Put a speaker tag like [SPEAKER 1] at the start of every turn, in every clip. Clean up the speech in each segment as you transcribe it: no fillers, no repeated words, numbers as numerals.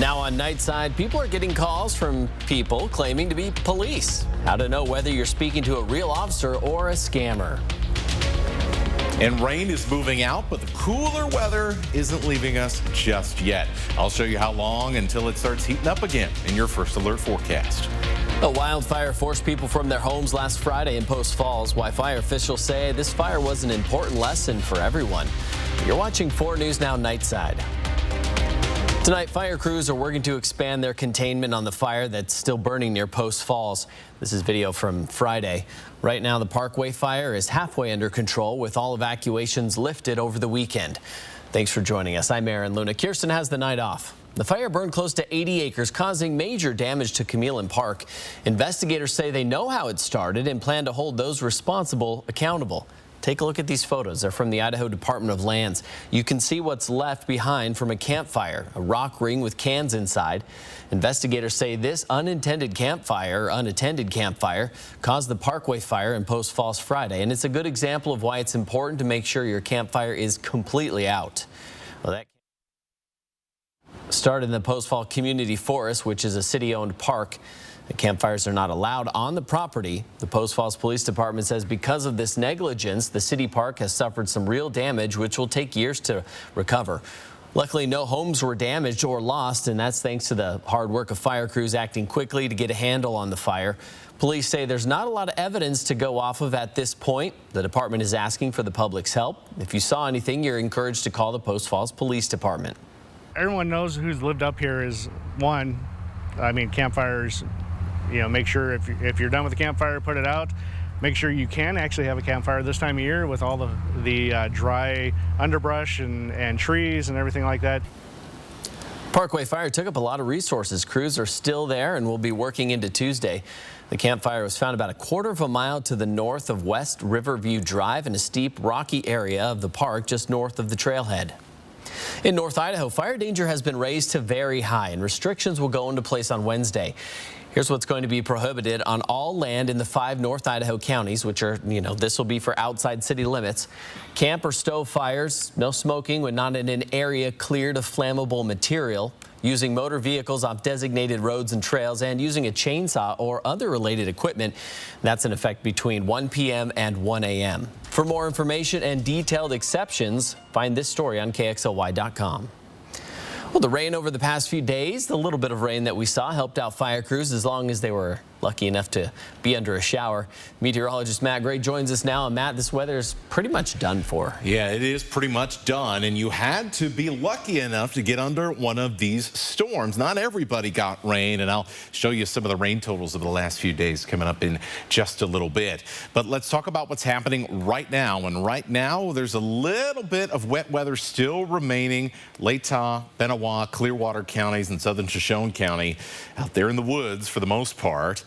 [SPEAKER 1] Now on Nightside, people are getting calls from people claiming to be police. How to know whether you're speaking to a real officer or a scammer.
[SPEAKER 2] And rain is moving out, but the cooler weather isn't leaving us just yet. I'll show you how long until it starts heating up again in your first alert forecast.
[SPEAKER 1] A wildfire forced people from their homes last Friday in Post Falls. Why fire officials say this fire was an important lesson for everyone. You're watching 4 News Now Nightside. Tonight, fire crews are working to expand their containment on the fire that's still burning near Post Falls. This is video from Friday. Right now, the Parkway fire is halfway under control with all evacuations lifted over the weekend. Thanks for joining us. I'm Aaron Luna. Kirsten has the night off. The fire burned close to 80 acres, causing major damage to Camille Park. Investigators say they know how it started and plan to hold those responsible accountable. Take a look at these photos. They're from the Idaho Department of Lands. You can see what's left behind from a campfire, a rock ring with cans inside. Investigators say this unattended campfire caused the Parkway fire in Post Falls Friday, and it's a good example of why it's important to make sure your campfire is completely out. Well, that started in the Post Falls Community Forest, which is a city-owned park. The campfires are not allowed on the property. The Post Falls Police Department says because of this negligence, the city park has suffered some real damage, which will take years to recover. Luckily, no homes were damaged or lost, and that's thanks to the hard work of fire crews acting quickly to get a handle on the fire. Police say there's not a lot of evidence to go off of at this point. The department is asking for the public's help. If you saw anything, you're encouraged to call the Post Falls Police Department.
[SPEAKER 3] Everyone knows who's lived up here is campfires. Make sure if you're done with the campfire, put it out. Make sure you can actually have a campfire this time of year with all the dry underbrush and trees and everything like that.
[SPEAKER 1] Parkway fire took up a lot of resources. Crews are still there and will be working into Tuesday. The campfire was found about a quarter of a mile to the north of West Riverview Drive in a steep, rocky area of the park just north of the trailhead. In North Idaho, fire danger has been raised to very high, and restrictions will go into place on Wednesday. Here's what's going to be prohibited on all land in the 5 North Idaho counties, which are, this will be for outside city limits. Camp or stove fires, no smoking when not in an area cleared of flammable material, using motor vehicles off designated roads and trails, and using a chainsaw or other related equipment. That's in effect between 1 p.m. and 1 a.m. For more information and detailed exceptions, find this story on KXLY.com. Well, the rain over the past few days, the little bit of rain that we saw helped out fire crews as long as they were lucky enough to be under a shower. Meteorologist Matt Gray joins us now. And Matt, this weather is pretty much done for.
[SPEAKER 2] Yeah, it is pretty much done. And you had to be lucky enough to get under one of these storms. Not everybody got rain. And I'll show you some of the rain totals over the last few days coming up in just a little bit. But let's talk about what's happening right now. And right now, there's a little bit of wet weather still remaining. Latah, Benawah, Clearwater counties and southern Shoshone County out there in the woods for the most part.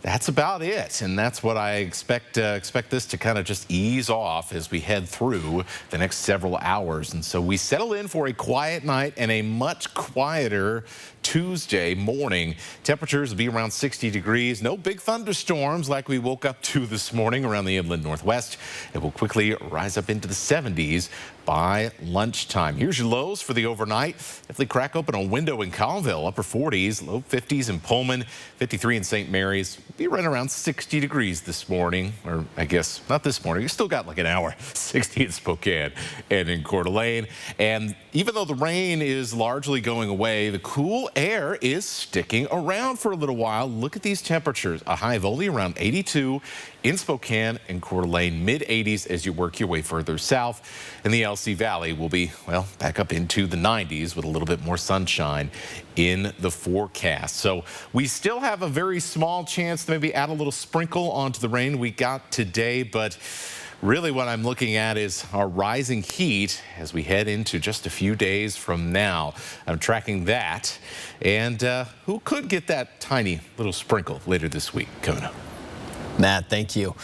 [SPEAKER 2] That's about it, and that's what I expect this to kind of just ease off as we head through the next several hours. And so we settle in for a quiet night and a much quieter Tuesday morning. Temperatures will be around 60 degrees. No big thunderstorms like we woke up to this morning around the inland northwest. It will quickly rise up into the 70s by lunchtime. Here's your lows for the overnight. Definitely crack open a window in Colville, upper 40s, low 50s in Pullman, 53 in St. Mary's. Be right around 60 degrees this morning, or I guess not this morning. You still got like an hour. 60 in Spokane and in Coeur d'Alene. And even though the rain is largely going away, the cool air is sticking around for a little while. Look at these temperatures. A high of only around 82 in Spokane and Coeur d'Alene, mid-80s as you work your way further south. And the LC Valley will be, well, back up into the 90s with a little bit more sunshine in the forecast. So we still have a very small chance to maybe add a little sprinkle onto the rain we got today, but really what I'm looking at is our rising heat as we head into just a few days from now. I'm tracking that, and who could get that tiny little sprinkle later this week coming up?
[SPEAKER 1] Matt, thank you.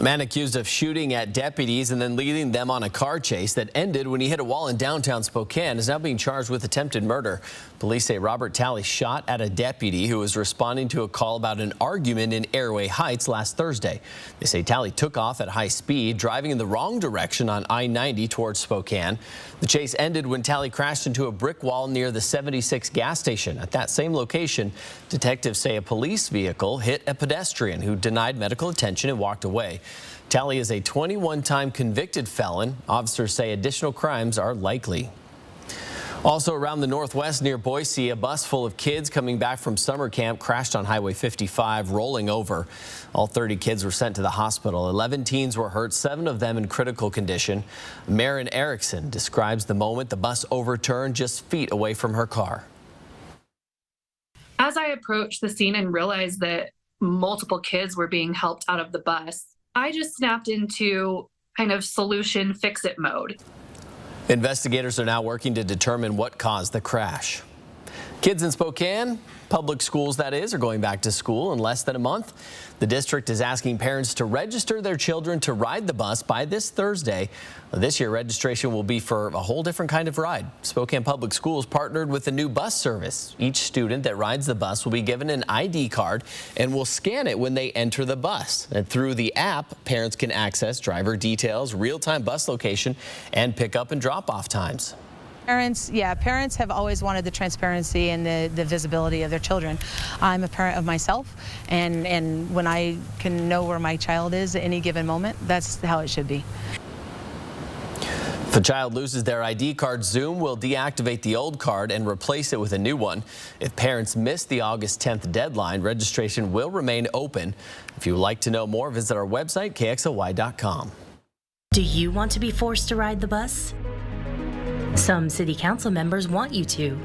[SPEAKER 1] The man accused of shooting at deputies and then leading them on a car chase that ended when he hit a wall in downtown Spokane is now being charged with attempted murder. Police say Robert Talley shot at a deputy who was responding to a call about an argument in Airway Heights last Thursday. They say Talley took off at high speed, driving in the wrong direction on I-90 towards Spokane. The chase ended when Talley crashed into a brick wall near the 76 gas station. At that same location, detectives say a police vehicle hit a pedestrian who denied medical attention and walked away. Talley is a 21-time convicted felon. Officers say additional crimes are likely. Also around the Northwest near Boise, a bus full of kids coming back from summer camp crashed on Highway 55, rolling over. All 30 kids were sent to the hospital. 11 teens were hurt, 7 of them in critical condition. Marin Erickson describes the moment the bus overturned just feet away from her car.
[SPEAKER 4] As I approached the scene and realized that multiple kids were being helped out of the bus, I just snapped into kind of solution fix-it mode.
[SPEAKER 1] Investigators are now working to determine what caused the crash. Kids in Spokane, public schools that is, are going back to school in less than a month. The district is asking parents to register their children to ride the bus by this Thursday. This year, registration will be for a whole different kind of ride. Spokane Public Schools partnered with a new bus service. Each student that rides the bus will be given an ID card and will scan it when they enter the bus. And through the app, parents can access driver details, real-time bus location, and pick-up and drop-off times.
[SPEAKER 5] Parents have always wanted the transparency and the visibility of their children. I'm a parent of myself, and when I can know where my child is at any given moment, that's how it should be.
[SPEAKER 1] If a child loses their ID card, Zoom will deactivate the old card and replace it with a new one. If parents miss the August 10th deadline, registration will remain open. If you would like to know more, visit our website, kxly.com.
[SPEAKER 6] Do you want to be forced to ride the bus? Some city council members want you to.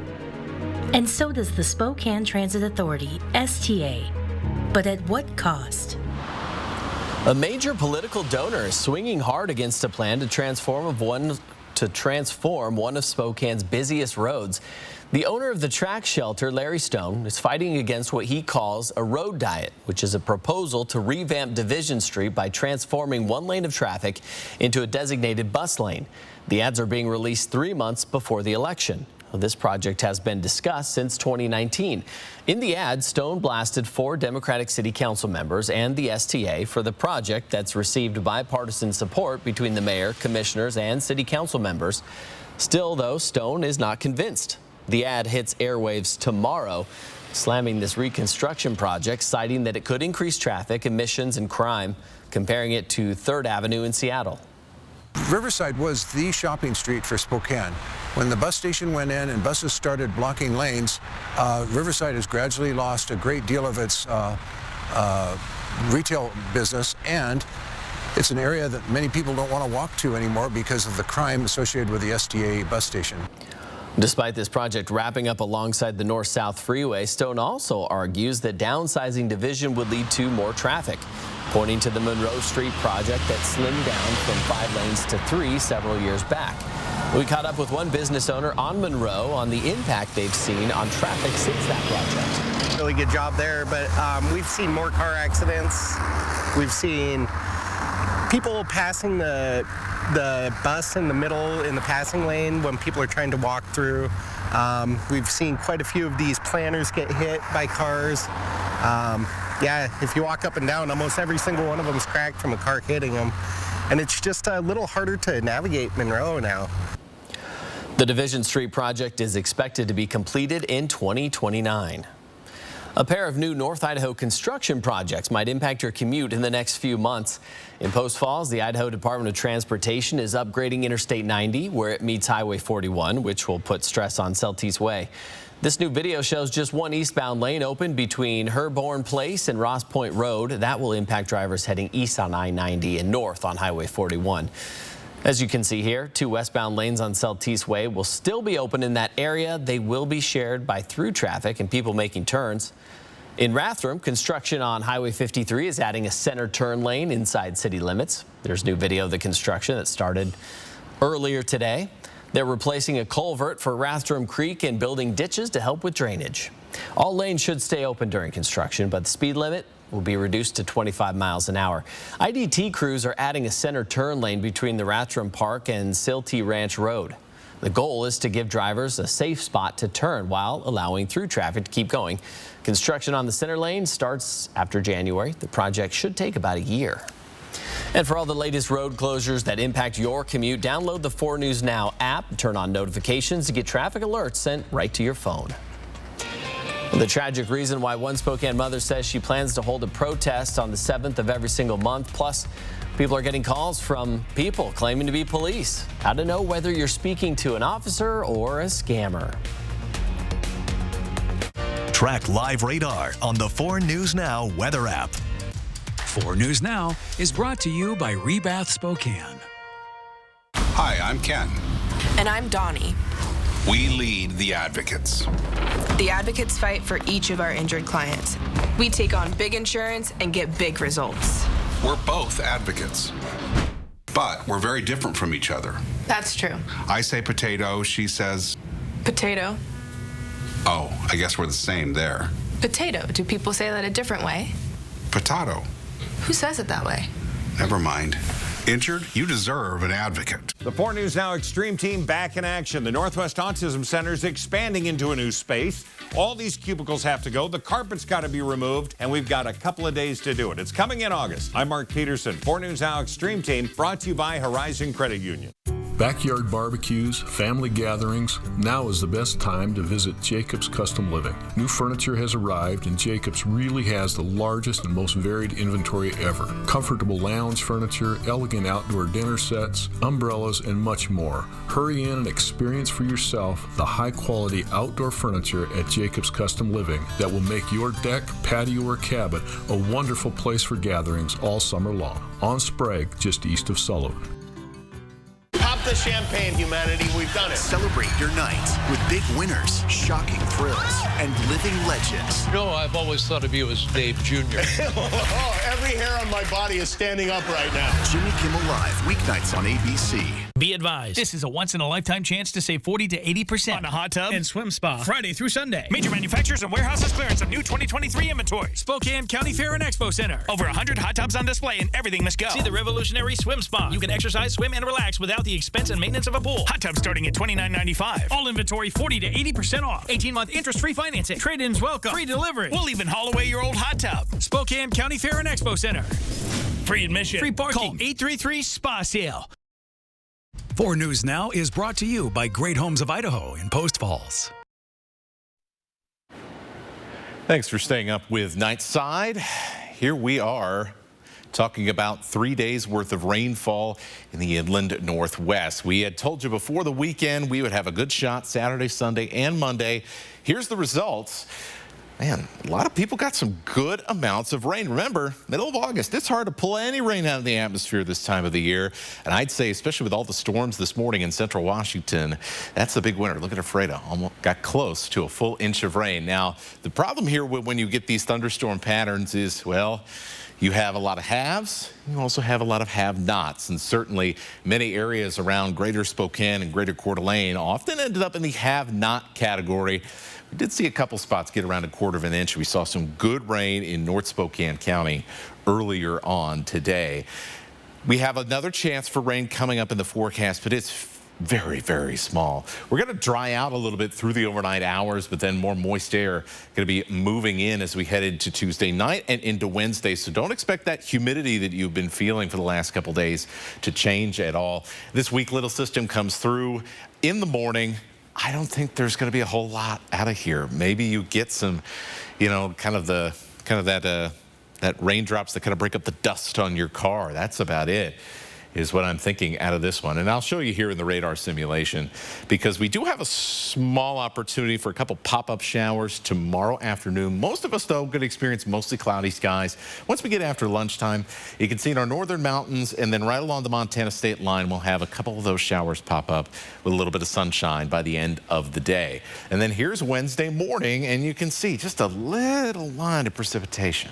[SPEAKER 6] And so does the Spokane Transit Authority, STA. But at what cost?
[SPEAKER 1] A major political donor is swinging hard against a plan to transform one of Spokane's busiest roads. The owner of the track shelter, Larry Stone, is fighting against what he calls a road diet, which is a proposal to revamp Division Street by transforming one lane of traffic into a designated bus lane. The ads are being released 3 months before the election. This project has been discussed since 2019. In the ad, Stone blasted 4 Democratic City Council members and the STA for the project that's received bipartisan support between the mayor, commissioners, and City Council members. Still, though, Stone is not convinced. The ad hits airwaves tomorrow, slamming this reconstruction project, citing that it could increase traffic, emissions, and crime, comparing it to 3rd Avenue in Seattle.
[SPEAKER 7] Riverside was the shopping street for Spokane. When the bus station went in and buses started blocking lanes, Riverside has gradually lost a great deal of its retail business, and it's an area that many people don't want to walk to anymore because of the crime associated with the STA bus station.
[SPEAKER 1] Despite this project wrapping up alongside the north-south freeway, Stone also argues that downsizing Division would lead to more traffic, pointing to the Monroe Street project that slimmed down from 5 lanes to 3 several years back. We caught up with one business owner on Monroe on the impact they've seen on traffic since that project.
[SPEAKER 8] Really good job there, but we've seen more car accidents. We've seen people passing the bus in the middle in the passing lane when people are trying to walk through. We've seen quite a few of these planners get hit by cars. Yeah, if you walk up and down, almost every single one of them is cracked from a car hitting them. And it's just a little harder to navigate Monroe now.
[SPEAKER 1] The Division Street project is expected to be completed in 2029. A pair of new North Idaho construction projects might impact your commute in the next few months. In Post Falls, the Idaho Department of Transportation is upgrading Interstate 90 where it meets Highway 41, which will put stress on Celtice Way. This new video shows just one eastbound lane open between Herborn Place and Ross Point Road. That will impact drivers heading east on I-90 and north on Highway 41. As you can see here, 2 westbound lanes on Celtice Way will still be open in that area. They will be shared by through traffic and people making turns. In Rathdrum, construction on Highway 53 is adding a center turn lane inside city limits. There's new video of the construction that started earlier today. They're replacing a culvert for Rathdrum Creek and building ditches to help with drainage. All lanes should stay open during construction, but the speed limit will be reduced to 25 miles an hour. IDT crews are adding a center turn lane between the Rathdrum Park and Silty Ranch Road. The goal is to give drivers a safe spot to turn while allowing through traffic to keep going. Construction on the center lane starts after January. The project should take about a year. And for all the latest road closures that impact your commute, download the 4 News Now app, turn on notifications to get traffic alerts sent right to your phone. The tragic reason why one Spokane mother says she plans to hold a protest on the 7th of every single month. Plus, people are getting calls from people claiming to be police. How to know whether you're speaking to an officer or a scammer.
[SPEAKER 9] Track live radar on the 4 News Now weather app.
[SPEAKER 10] 4 News Now is brought to you by Rebath Spokane.
[SPEAKER 11] Hi, I'm Ken.
[SPEAKER 12] And I'm Donnie.
[SPEAKER 11] We lead the advocates.
[SPEAKER 12] The advocates fight for each of our injured clients. We take on big insurance and get big results.
[SPEAKER 11] We're both advocates, but we're very different from each other.
[SPEAKER 12] That's true.
[SPEAKER 11] I say potato, she says...
[SPEAKER 12] Potato.
[SPEAKER 11] Oh, I guess we're the same there.
[SPEAKER 12] Potato. Do people say that a different way?
[SPEAKER 11] Potato.
[SPEAKER 12] Who says it that way?
[SPEAKER 11] Never mind. Injured? You deserve an advocate.
[SPEAKER 13] The 4 News Now Extreme Team back in action. The Northwest Autism Center is expanding into a new space. All these cubicles have to go. The carpet's got to be removed, and we've got a couple of days to do it. It's coming in August. I'm Mark Peterson. 4 News Now Extreme Team brought to you by Horizon Credit Union.
[SPEAKER 14] Backyard barbecues, family gatherings, now is the best time to visit Jacobs Custom Living. New furniture has arrived and Jacobs really has the largest and most varied inventory ever. Comfortable lounge furniture, elegant outdoor dinner sets, umbrellas, and much more. Hurry in and experience for yourself the high-quality outdoor furniture at Jacobs Custom Living that will make your deck, patio, or cabin a wonderful place for gatherings all summer long. On Sprague, just east of Sullivan.
[SPEAKER 15] Pop the champagne, humanity. We've done it.
[SPEAKER 9] Celebrate your night with big winners, shocking thrills, and living legends.
[SPEAKER 16] You know, I've always thought of you as Dave Jr.
[SPEAKER 15] Every hair on my body is standing up right now.
[SPEAKER 9] Jimmy Kimmel Live, weeknights on ABC.
[SPEAKER 17] Be advised, this is a once-in-a-lifetime chance to save 40 to 80% on a hot tub and swim spa Friday through Sunday. Major manufacturers and warehouses clearance of new 2023 inventory. Spokane County Fair and Expo Center. Over 100 hot tubs on display and everything must go. See the revolutionary swim spa. You can exercise, swim, and relax without the expense and maintenance of a pool. Hot tubs starting at $29.95. All inventory 40 to 80% off. 18-month interest-free financing. Trade-ins welcome. Free delivery. We'll even haul away your old hot tub. Spokane County Fair and Expo Center. Free admission. Free parking. Call 833-SPA-SALE.
[SPEAKER 10] 4 News Now is brought to you by Great Homes of Idaho in Post Falls.
[SPEAKER 2] Thanks for staying up with Nightside. Here we are talking about 3 days worth of rainfall in the inland Northwest. We had told you before the weekend we would have a good shot Saturday, Sunday, and Monday. Here's the results. Man, a lot of people got some good amounts of rain. Remember, middle of August, it's hard to pull any rain out of the atmosphere this time of the year. And I'd say, especially with all the storms this morning in central Washington, that's the big winner. Look at Alfredo, almost got close to a full inch of rain. Now, the problem here when you get these thunderstorm patterns is, well, you have a lot of haves, you also have a lot of have-nots, and certainly many areas around greater Spokane and greater Coeur d'Alene often ended up in the have-not category. We did see a couple spots get around a quarter of an inch. We saw some good rain in North Spokane County earlier on today. We have another chance for rain coming up in the forecast, but it's very, very small. We're going to dry out a little bit through the overnight hours, but then more moist air going to be moving in as we head into Tuesday night and into Wednesday. So don't expect that humidity that you've been feeling for the last couple days to change at all. This weak little system comes through in the morning. I don't think there's going to be a whole lot out of here. Maybe you get some, you know, that raindrops that kind of break up the dust on your car. That's about it, is what I'm thinking out of this one. And I'll show you here in the radar simulation, because we do have a small opportunity for a couple pop-up showers tomorrow afternoon. Most of us, though, going to experience mostly cloudy skies. Once we get after lunchtime, you can see in our northern mountains and then right along the Montana state line, we'll have a couple of those showers pop up with a little bit of sunshine by the end of the day. And then here's Wednesday morning, and you can see just a little line of precipitation.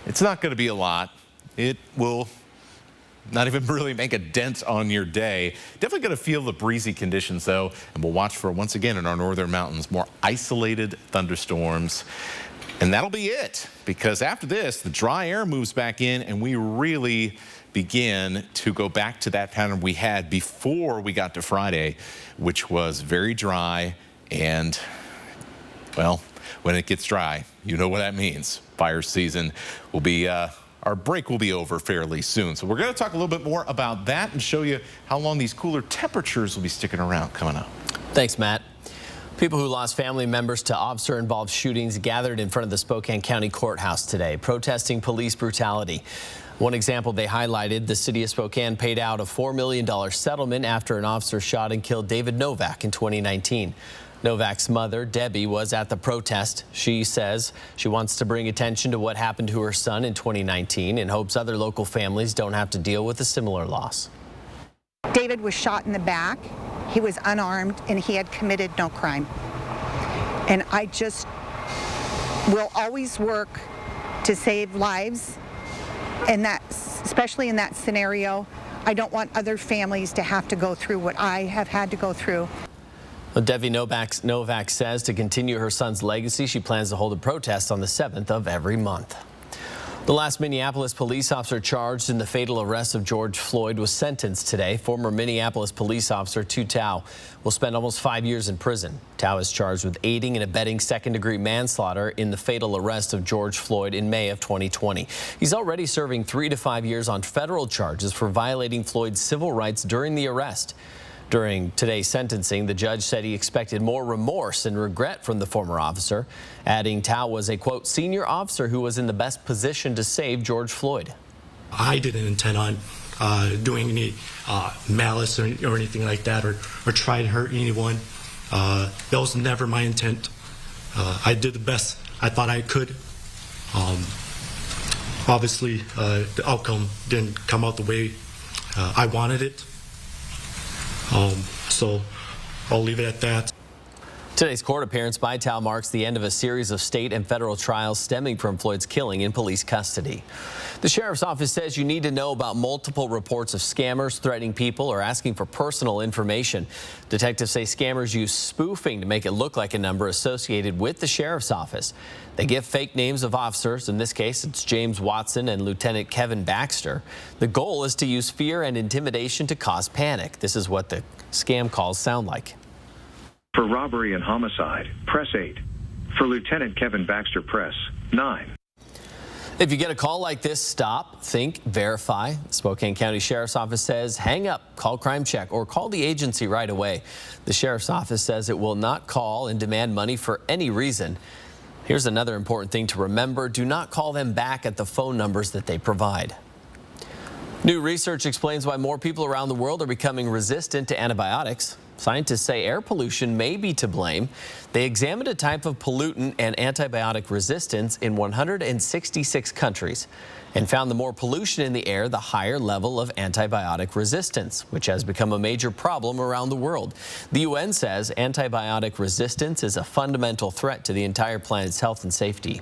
[SPEAKER 2] It's not going to be a lot. It will not even really make a dent on your day. Definitely going to feel the breezy conditions, though, and we'll watch for, once again, in our northern mountains, more isolated thunderstorms. And that'll be it, because after this, the dry air moves back in and we really begin to go back to that pattern we had before we got to Friday, which was very dry. And, well, when it gets dry, you know what that means. Fire season will be, our break will be over fairly soon. So we're going to talk a little bit more about that and show you how long these cooler temperatures will be sticking around coming up.
[SPEAKER 1] Thanks, Matt. People who lost family members to officer-involved shootings gathered in front of the Spokane County Courthouse today, protesting police brutality. One example they highlighted, the city of Spokane paid out a $4 million settlement after an officer shot and killed David Novak in 2019. Novak's mother, Debbie, was at the protest. She says she wants to bring attention to what happened to her son in 2019 and hopes other local families don't have to deal with a similar loss.
[SPEAKER 18] David was shot in the back. He was unarmed and he had committed no crime. And I just will always work to save lives, and that, especially in that scenario, I don't want other families to have to go through what I have had to go through.
[SPEAKER 1] Well, Debbie Novak says to continue her son's legacy, she plans to hold a protest on the 7th of every month. The last Minneapolis police officer charged in the fatal arrest of George Floyd was sentenced today. Former Minneapolis police officer Tu Tao will spend almost 5 years in prison. Tao is charged with aiding and abetting second-degree manslaughter in the fatal arrest of George Floyd in May of 2020. He's already serving 3 to 5 years on federal charges for violating Floyd's civil rights during the arrest. During today's sentencing, the judge said he expected more remorse and regret from the former officer, adding Tao was a, quote, senior officer who was in the best position to save George Floyd.
[SPEAKER 19] I didn't intend on doing any malice or anything like that, or try to hurt anyone. That was never my intent. I did the best I thought I could. Obviously, the outcome didn't come out the way I wanted it. So I'll leave it at that.
[SPEAKER 1] Today's court appearance by Tao marks the end of a series of state and federal trials stemming from Floyd's killing in police custody. The sheriff's office says you need to know about multiple reports of scammers threatening people or asking for personal information. Detectives say scammers use spoofing to make it look like a number associated with the sheriff's office. They give fake names of officers. In this case, it's James Watson and Lieutenant Kevin Baxter. The goal is to use fear and intimidation to cause panic. This is what the scam calls sound like.
[SPEAKER 20] For robbery and homicide, press 8. For Lieutenant Kevin Baxter, press 9.
[SPEAKER 1] If you get a call like this, stop, think, verify. The Spokane County Sheriff's Office says hang up, call Crime Check, or call the agency right away. The Sheriff's Office says it will not call and demand money for any reason. Here's another important thing to remember. Do not call them back at the phone numbers that they provide. New research explains why more people around the world are becoming resistant to antibiotics. Scientists say air pollution may be to blame. They examined a type of pollutant and antibiotic resistance in 166 countries and found the more pollution in the air, the higher level of antibiotic resistance, which has become a major problem around the world. The UN says antibiotic resistance is a fundamental threat to the entire planet's health and safety.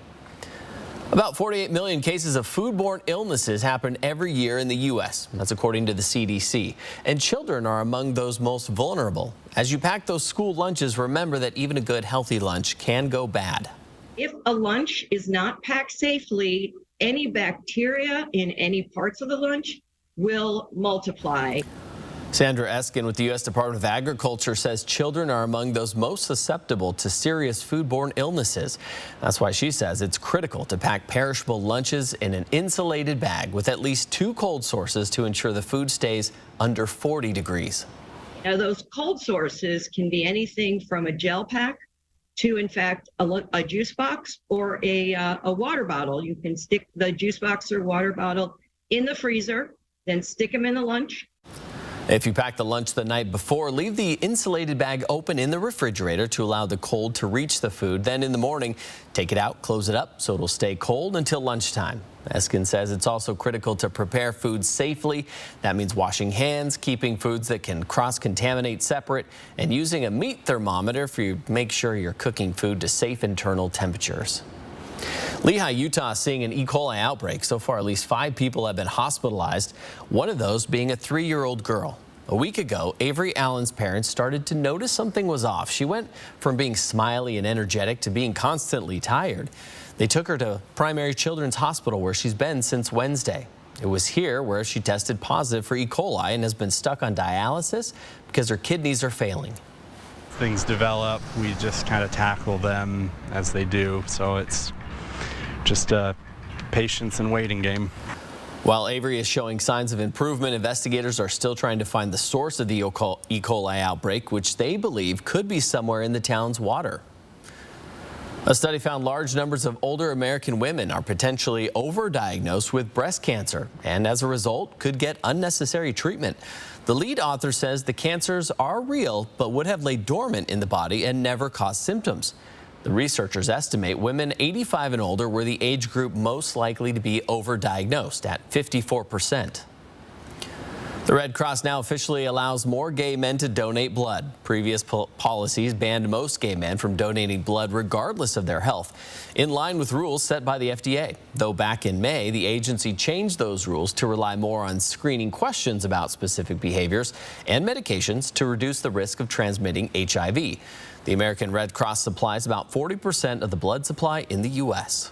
[SPEAKER 1] About 48 million cases of foodborne illnesses happen every year in the U.S. That's according to the CDC. And children are among those most vulnerable. As you pack those school lunches, remember that even a good, healthy lunch can go bad.
[SPEAKER 21] If a lunch is not packed safely, any bacteria in any parts of the lunch will multiply.
[SPEAKER 1] Sandra Eskin with the U.S. Department of Agriculture says children are among those most susceptible to serious foodborne illnesses. That's why she says it's critical to pack perishable lunches in an insulated bag with at least 2 cold sources to ensure the food stays under 40 degrees.
[SPEAKER 21] Now, those cold sources can be anything from a gel pack to, in fact, a juice box or a water bottle. You can stick the juice box or water bottle in the freezer, then stick them in the lunch.
[SPEAKER 1] If you pack the lunch the night before, leave the insulated bag open in the refrigerator to allow the cold to reach the food. Then in the morning, take it out, close it up so it'll stay cold until lunchtime. Eskin says it's also critical to prepare foods safely. That means washing hands, keeping foods that can cross-contaminate separate, and using a meat thermometer to make sure you're cooking food to safe internal temperatures. Lehigh, Utah is seeing an E. coli outbreak. So far, at least 5 people have been hospitalized, one of those being a 3-year-old girl. A week ago, Avery Allen's parents started to notice something was off. She went from being smiley and energetic to being constantly tired. They took her to Primary Children's Hospital, where she's been since Wednesday. It was here where she tested positive for E. coli and has been stuck on dialysis because her kidneys are failing.
[SPEAKER 3] Things develop, we just kind of tackle them as they do. So it's just a patience and waiting game.
[SPEAKER 1] While Avery is showing signs of improvement, investigators are still trying to find the source of the E. coli outbreak, which they believe could be somewhere in the town's water. A study found large numbers of older American women are potentially overdiagnosed with breast cancer and as a result could get unnecessary treatment. The lead author says the cancers are real but would have laid dormant in the body and never caused symptoms. The researchers estimate women 85 and older were the age group most likely to be overdiagnosed at 54%. The Red Cross now officially allows more gay men to donate blood. Previous policies banned most gay men from donating blood regardless of their health, in line with rules set by the FDA. Though back in May, the agency changed those rules to rely more on screening questions about specific behaviors and medications to reduce the risk of transmitting HIV. The American Red Cross supplies about 40% of the blood supply in the U.S.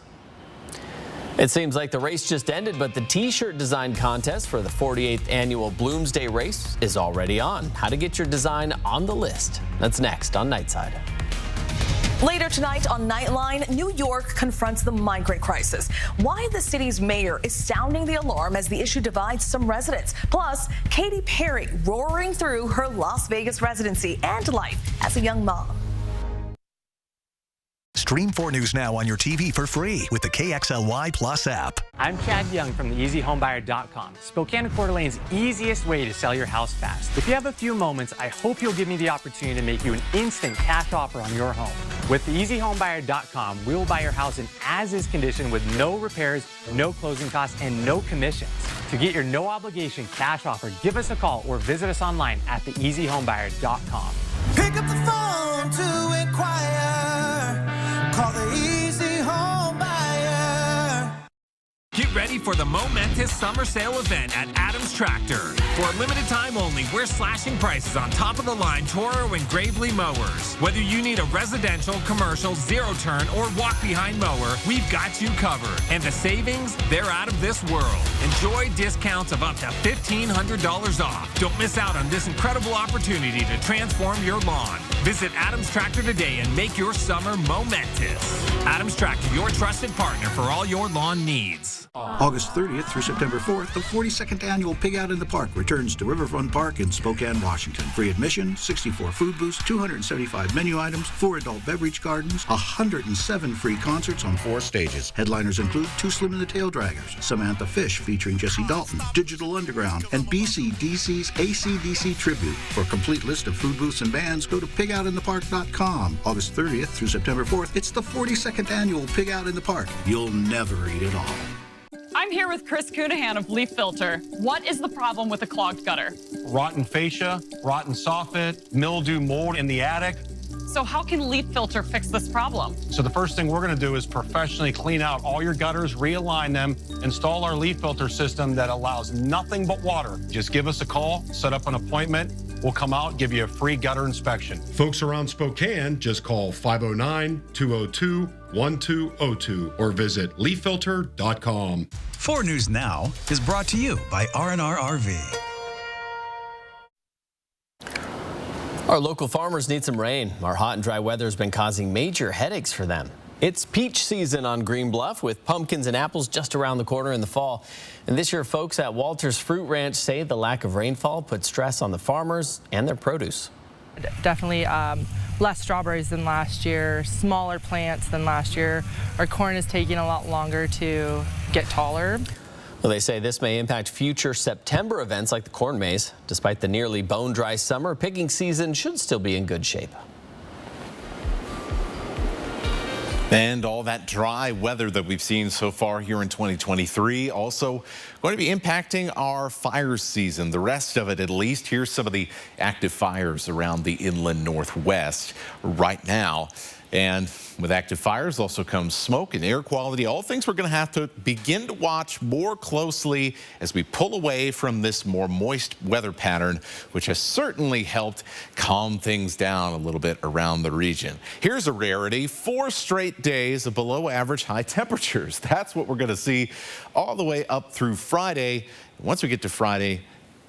[SPEAKER 1] It seems like the race just ended, but the T-shirt design contest for the 48th annual Bloomsday Race is already on. How to get your design on the list. That's next on Nightside.
[SPEAKER 22] Later tonight on Nightline, New York confronts the migrant crisis. Why the city's mayor is sounding the alarm as the issue divides some residents. Plus, Katy Perry roaring through her Las Vegas residency and life as a young mom.
[SPEAKER 23] Stream 4 News now on your TV for free with the KXLY Plus app.
[SPEAKER 24] I'm Chad Young from the EasyHomebuyer.com, Spokane and Coeur d'Alene's easiest way to sell your house fast. If you have a few moments, I hope you'll give me the opportunity to make you an instant cash offer on your home. With the EasyHomebuyer.com, we will buy your house in as-is condition with no repairs, no closing costs, and no commissions. To get your no-obligation cash offer, give us a call or visit us online at theeasyhomebuyer.com.
[SPEAKER 25] Pick up the phone to inquire. Call the Easy Home Buyer.
[SPEAKER 26] Get ready for the momentous summer sale event at Adams Tractor. For a limited time only, we're slashing prices on top-of-the-line Toro and Gravely mowers. Whether you need a residential, commercial, zero-turn, or walk-behind mower, we've got you covered. And the savings, they're out of this world. Enjoy discounts of up to $1,500 off. Don't miss out on this incredible opportunity to transform your lawn. Visit Adams Tractor today and make your summer momentous. Adams Tractor, your trusted partner for all your lawn needs.
[SPEAKER 9] August 30th through September 4th, the 42nd annual Pig Out in the Park returns to Riverfront Park in Spokane, Washington. Free admission, 64 food booths, 275 menu items, 4 adult beverage gardens, 107 free concerts on 4 stages. Headliners include Too Slim and the Tail Draggers, Samantha Fish featuring Jesse Dalton, Digital Underground, and BCDC's AC/DC Tribute. For a complete list of food booths and bands, go to pigoutinthepark.com. August 30th through September 4th, it's the 42nd annual Pig Out in the Park. You'll never eat it all.
[SPEAKER 27] I'm here with Chris Cunahan of Leaf Filter. What is the problem with a clogged gutter?
[SPEAKER 3] Rotten fascia, rotten soffit, mildew, mold in the attic.
[SPEAKER 27] So how can Leaf Filter fix this problem?
[SPEAKER 3] So the first thing we're going to do is professionally clean out all your gutters, realign them, install our Leaf Filter system that allows nothing but water. Just give us a call, set up an appointment. We'll come out, give you a free gutter inspection.
[SPEAKER 28] Folks around Spokane, just call 509-202-1202 or visit leaffilter.com.
[SPEAKER 10] 4 News Now is brought to you by R&R RV.
[SPEAKER 1] Our local farmers need some rain. Our hot and dry weather has been causing major headaches for them. It's peach season on Green Bluff, with pumpkins and apples just around the corner in the fall. And this year, folks at Walter's Fruit Ranch say the lack of rainfall put stress on the farmers and their produce.
[SPEAKER 29] Definitely less strawberries than last year, smaller plants than last year. Our corn is taking a lot longer to get taller.
[SPEAKER 1] Well, they say this may impact future September events like the corn maze. Despite the nearly bone-dry summer, picking season should still be in good shape.
[SPEAKER 2] And all that dry weather that we've seen so far here in 2023 also going to be impacting our fire season, the rest of it at least. Here's some of the active fires around the inland Northwest right now. And with active fires also comes smoke and air quality, all things we're going to have to begin to watch more closely as we pull away from this more moist weather pattern, which has certainly helped calm things down a little bit around the region. Here's a rarity: 4 straight days of below average high temperatures. That's what we're going to see all the way up through Friday. Once we get to Friday,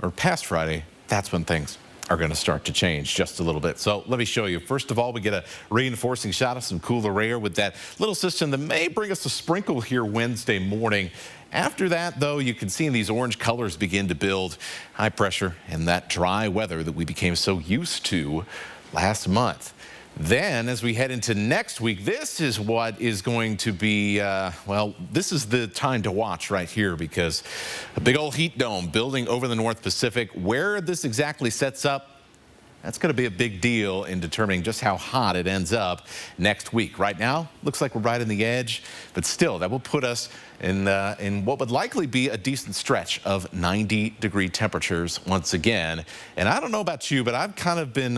[SPEAKER 2] or past Friday, that's when things are going to start to change just a little bit. So let me show you. First of all, we get a reinforcing shot of some cooler air with that little system that may bring us a sprinkle here Wednesday morning. After that, though, you can see these orange colors begin to build. High pressure and that dry weather that we became so used to last month. Then, as we head into next week, this is what is going to be, well, this is the time to watch right here, because a big old heat dome building over the North Pacific. Where this exactly sets up, that's going to be a big deal in determining just how hot it ends up next week. Right now, looks like we're right on the edge, but still, that will put us in what would likely be a decent stretch of 90-degree temperatures once again. And I don't know about you, but I've kind of been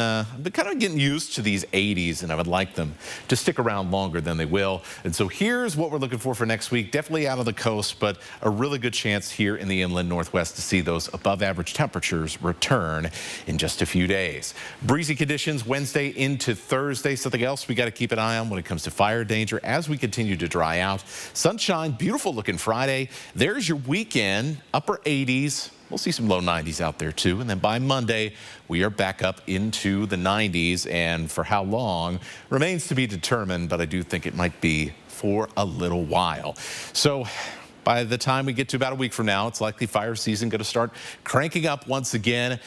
[SPEAKER 2] getting used to these 80s, and I would like them to stick around longer than they will. And so here's what we're looking for next week. Definitely out of the coast, but a really good chance here in the inland Northwest to see those above-average temperatures return in just a few days. Breezy conditions Wednesday into Thursday. Something else we got to keep an eye on when it comes to fire danger as we continue to dry out. Sunshine, beautiful looking Friday. There's your weekend, upper 80s. We'll see some low 90s out there too. And then by Monday, we are back up into the 90s. And for how long remains to be determined, but I do think it might be for a little while. So by the time we get to about a week from now, it's likely fire season going to start cranking up once again.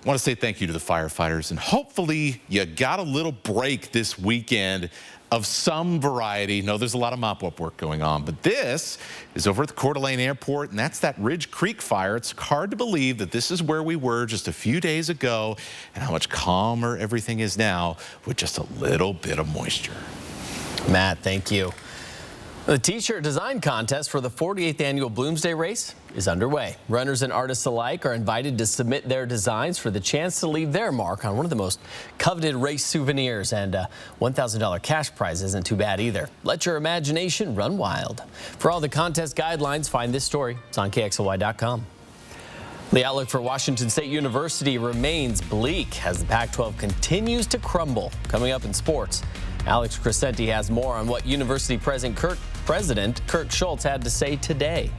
[SPEAKER 2] I want to say thank you to the firefighters, and hopefully you got a little break this weekend of some variety. No, there's a lot of mop-up work going on, but this is over at the Coeur d'Alene Airport, and that's that Ridge Creek fire. It's hard to believe that this is where we were just a few days ago, and how much calmer everything is now with just a little bit of moisture.
[SPEAKER 1] Matt, thank you. The T-shirt design contest for the 48th annual Bloomsday Race is underway. Runners and artists alike are invited to submit their designs for the chance to leave their mark on one of the most coveted race souvenirs, and a $1,000 cash prize isn't too bad either. Let your imagination run wild. For all the contest guidelines, find this story. It's on KXLY.com. The outlook for Washington State University remains bleak as the Pac-12 continues to crumble. Coming up in sports, Alex Crescenti has more on what University President Kirk Schultz had to say today.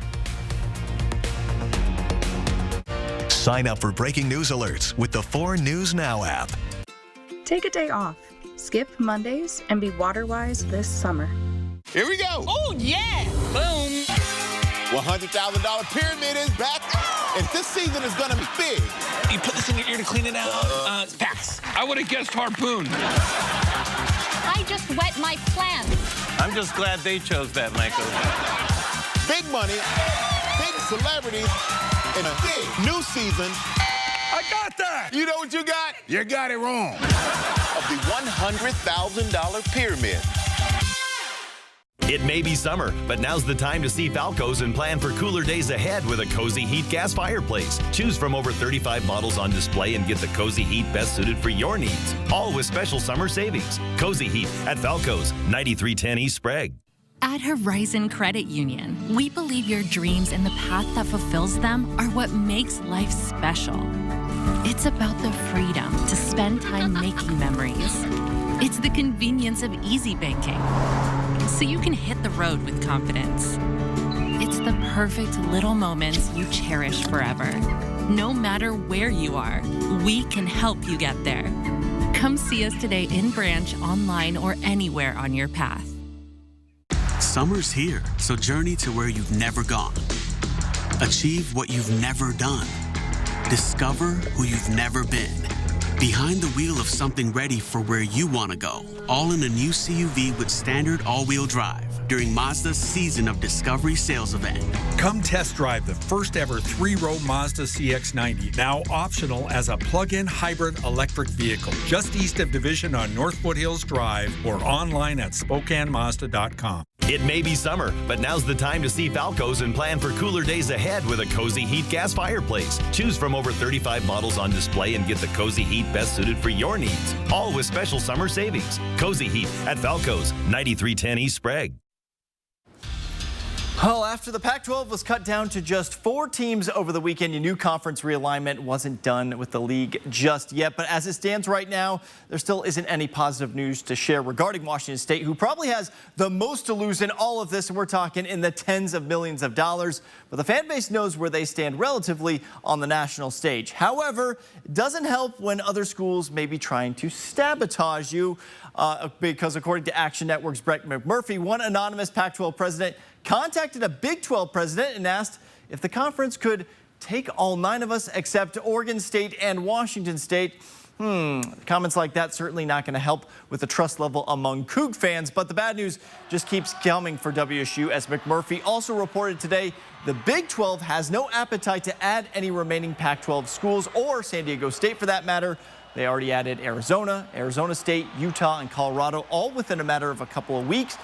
[SPEAKER 23] Sign up for breaking news alerts with the 4 News Now app.
[SPEAKER 4] Take a day off, skip Mondays, and be water-wise this summer.
[SPEAKER 15] Here we go.
[SPEAKER 4] Oh, yeah.
[SPEAKER 15] Boom. $100,000 pyramid is back, and this season is going to be big.
[SPEAKER 5] You put this in your ear to clean it out? Pass.
[SPEAKER 16] I would have guessed harpoon.
[SPEAKER 6] I just wet my plant.
[SPEAKER 7] I'm just glad they chose that, Michael.
[SPEAKER 15] Big money, big celebrities, and a big new season.
[SPEAKER 7] I got that!
[SPEAKER 15] You know what you got?
[SPEAKER 7] You got it wrong.
[SPEAKER 15] Of the $100,000 pyramid.
[SPEAKER 8] It may be summer, but now's the time to see Falco's and plan for cooler days ahead with a Cozy Heat gas fireplace. Choose from over 35 models on display and get the Cozy Heat best suited for your needs, all with special summer savings. Cozy Heat at Falco's, 9310 East Sprague.
[SPEAKER 11] At Horizon Credit Union, we believe your dreams and the path that fulfills them are what makes life special. It's about the freedom to spend time making memories. It's the convenience of easy banking, so you can hit the road with confidence. It's the perfect little moments you cherish forever. No matter where you are, we can help you get there. Come see us today in branch, online, or anywhere on your path.
[SPEAKER 12] Summer's here, so journey to where you've never gone. Achieve what you've never done. Discover who you've never been. Behind the wheel of something ready for where you want to go. All in a new CUV with standard all-wheel drive during Mazda's Season of Discovery sales event.
[SPEAKER 10] Come test drive the first ever 3-row Mazda CX-90, now optional as a plug-in hybrid electric vehicle, just east of Division on North Foothills Drive or online at SpokaneMazda.com.
[SPEAKER 8] It may be summer, but now's the time to see Falco's and plan for cooler days ahead with a Cozy Heat gas fireplace. Choose from over 35 models on display and get the Cozy Heat best suited for your needs. All with special summer savings. Cozy Heat at Falco's, 9310 East Sprague.
[SPEAKER 13] Well, after the Pac-12 was cut down to just 4 teams over the weekend, your new conference realignment wasn't done with the league just yet. But as it stands right now, there still isn't any positive news to share regarding Washington State, who probably has the most to lose in all of this. And we're talking in the tens of millions of dollars. But the fan base knows where they stand relatively on the national stage. However, it doesn't help when other schools may be trying to sabotage you. Because according to Action Network's Brett McMurphy, one anonymous Pac-12 president contacted a Big 12 president and asked if the conference could take all 9 of us except Oregon State and Washington State. Comments like that certainly not going to help with the trust level among Coug fans. But the bad news just keeps coming for WSU, as McMurphy also reported today the Big 12 has no appetite to add any remaining Pac-12 schools, or San Diego State for that matter. They already added Arizona, Arizona State, Utah, and Colorado, all within a matter of a couple of weeks.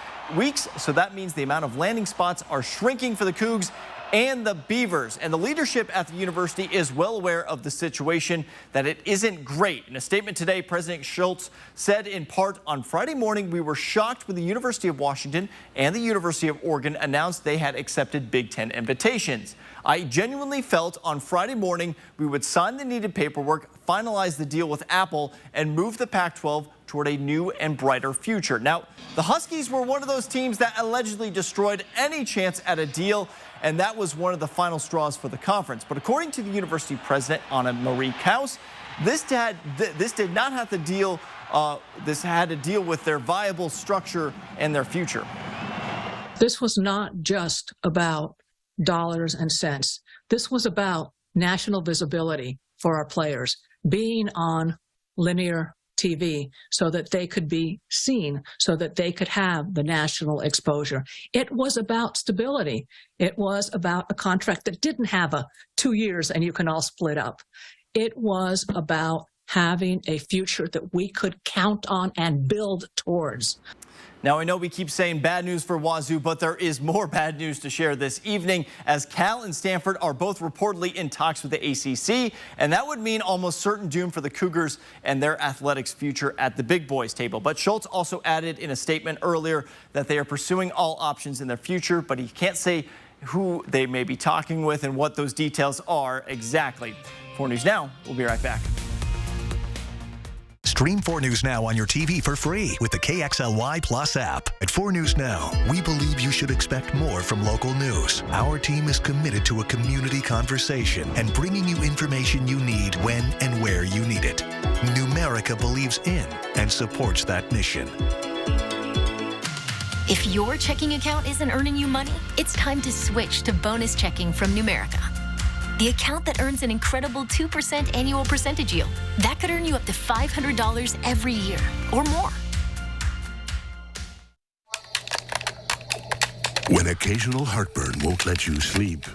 [SPEAKER 13] So that means the amount of landing spots are shrinking for the Cougs and the Beavers. And the leadership at the university is well aware of the situation, that it isn't great. In a statement today, President Schultz said in part, on Friday morning, we were shocked when the University of Washington and the University of Oregon announced they had accepted Big Ten invitations. I genuinely felt on Friday morning we would sign the needed paperwork, finalize the deal with Apple, and move the Pac-12 toward a new and brighter future. Now, the Huskies were one of those teams that allegedly destroyed any chance at a deal, and that was one of the final straws for the conference. But according to the university president, Anna Marie Kaus, this did not have to deal. This had to deal with their viable structure and their future.
[SPEAKER 14] This was not just about dollars and cents. This was about national visibility for our players, being on linear TV so that they could be seen, so that they could have the national exposure. It was about stability. It was about a contract that didn't have a 2 years and you can all split up. It was about having a future that we could count on and build towards.
[SPEAKER 13] Now, I know we keep saying bad news for Wazoo, but there is more bad news to share this evening, as Cal and Stanford are both reportedly in talks with the ACC, and that would mean almost certain doom for the Cougars and their athletics future at the big boys table. But Schultz also added in a statement earlier that they are pursuing all options in their future, but he can't say who they may be talking with and what those details are exactly. 4 News Now, we'll be right back.
[SPEAKER 23] Stream 4 News Now on your TV for free with the KXLY Plus app. At 4 News Now, we believe you should expect more from local news. Our team is committed to a community conversation and bringing you information you need when and where you need it. Numerica believes in and supports that mission.
[SPEAKER 17] If your checking account isn't earning you money, it's time to switch to bonus checking from Numerica. The account that earns an incredible 2% annual percentage yield. That could earn you up to $500 every year or more.
[SPEAKER 18] When occasional heartburn won't let you sleep,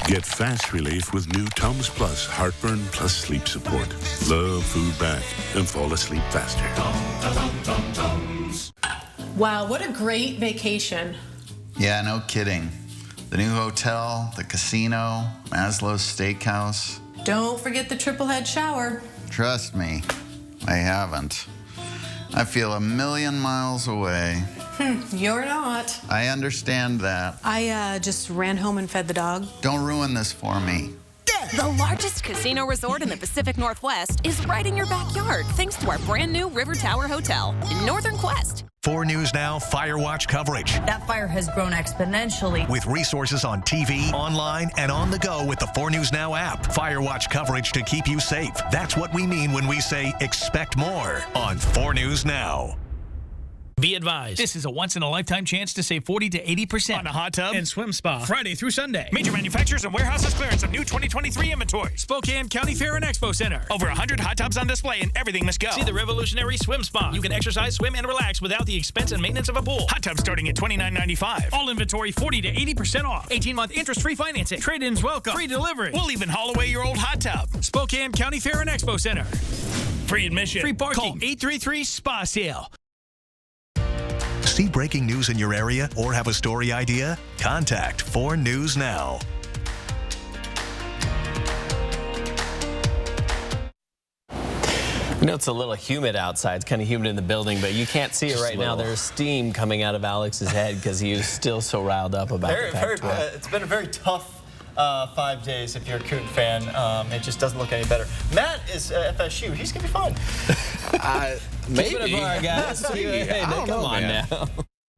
[SPEAKER 18] get fast relief with new Tums Plus Heartburn Plus Sleep Support. Love food back and fall asleep faster.
[SPEAKER 19] Wow, what a great vacation.
[SPEAKER 20] Yeah, no kidding. The new hotel, the casino, Maslow's Steakhouse.
[SPEAKER 19] Don't forget the triple head shower.
[SPEAKER 20] Trust me, I haven't. I feel 1,000,000 miles away.
[SPEAKER 19] You're not.
[SPEAKER 20] I understand that.
[SPEAKER 19] I just ran home and fed the dog.
[SPEAKER 20] Don't ruin this for me.
[SPEAKER 21] The largest casino resort in the Pacific Northwest is right in your backyard, thanks to our brand new River Tower Hotel in Northern Quest.
[SPEAKER 23] 4 News Now Fire Watch coverage.
[SPEAKER 20] That fire has grown exponentially.
[SPEAKER 23] With resources on TV, online, and on the go with the 4 News Now app. Fire Watch coverage to keep you safe. That's what we mean when we say expect more on 4 News Now.
[SPEAKER 5] Be advised, this is a once-in-a-lifetime chance to save 40 to 80% on a hot tub and swim spa Friday through Sunday. Major manufacturers and warehouses clearance of new 2023 inventory. Spokane County Fair and Expo Center. Over 100 hot tubs on display and everything must go. See the revolutionary swim spa. You can exercise, swim, and relax without the expense and maintenance of a pool. Hot tub starting at $29.95. All inventory 40 to 80% off. 18-month interest-free financing. Trade-ins welcome. Free delivery. We'll even haul away your old hot tub. Spokane County Fair and Expo Center. Free admission. Free parking. Call 833-SPA-SALE.
[SPEAKER 23] See breaking news in your area or have a story idea? Contact 4 News Now.
[SPEAKER 1] I know it's a little humid outside. It's kind of humid in the building, but you can't see it right now. There's steam coming out of Alex's head because he is still so riled up about the Pac-12.
[SPEAKER 13] It's been a very tough 5 days if you're a Coon fan. It just doesn't look any better. Matt is FSU. He's going to be fine.
[SPEAKER 2] Maybe.
[SPEAKER 1] Keep it apart, guys. Hey, come on now.